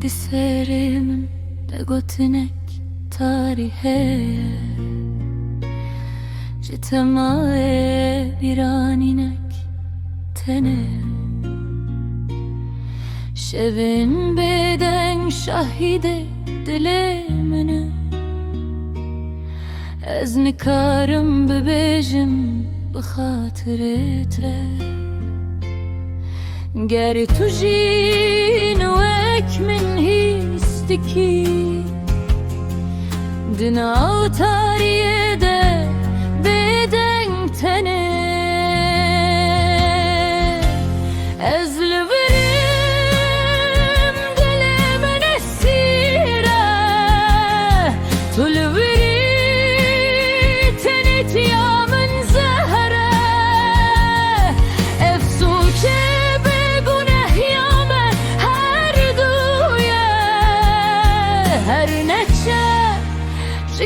Diserim de gotinek tarihe Jitemae biraninek tene Şevin beden şahide dilemini Ez nikarım bebejim bixatirete Geri tu jîn wek min hîstikî Di nav tariyê de bêdeng tene Ez li virim dilê min esîre Tu li virî tenê tiya min zehre Efsûçe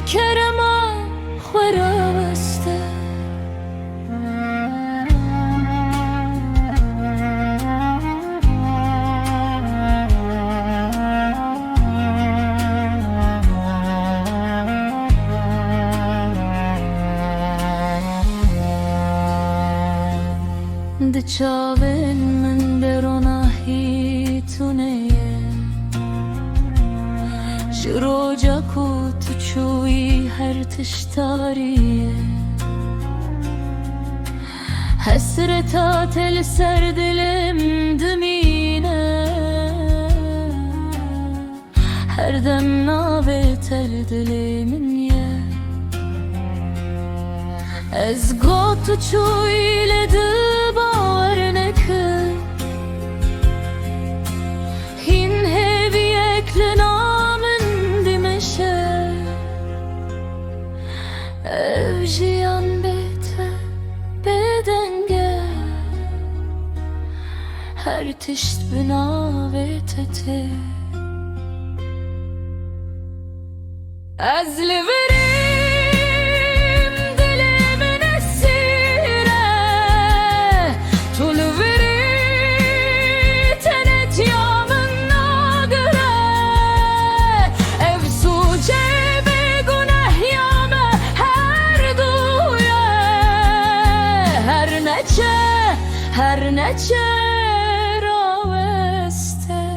Kerema xwaraste Di çavên min derona hîtuneye Ji roca ku tu çûyî her tiştariye Hesreta te li ser dilim dimîne Her dem navê te li dilê min ye Ez got tu çûyî li di bawer nekir Hîn hêviyek li Ev jiyan bête bêdenge Her tişt bi navê te tê Ez li virim dilê min esîre Tu li virî tenê tiya min nagire Efsûçe her neçe raveste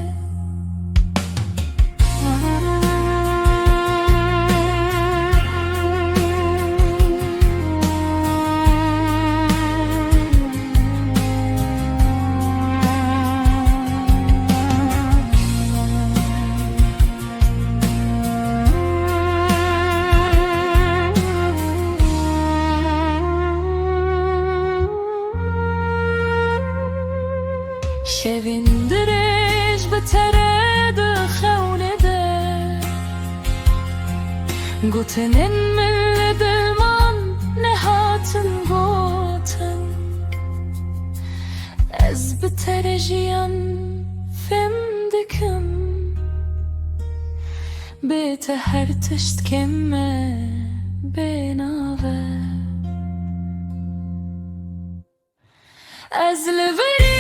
Şevin dirêj bi tere dixewne de Gotinên min li dilman nehatin gotin Ez bi tere jiyan fêm dikim Bê te her tişt kemme bênave Ez li virî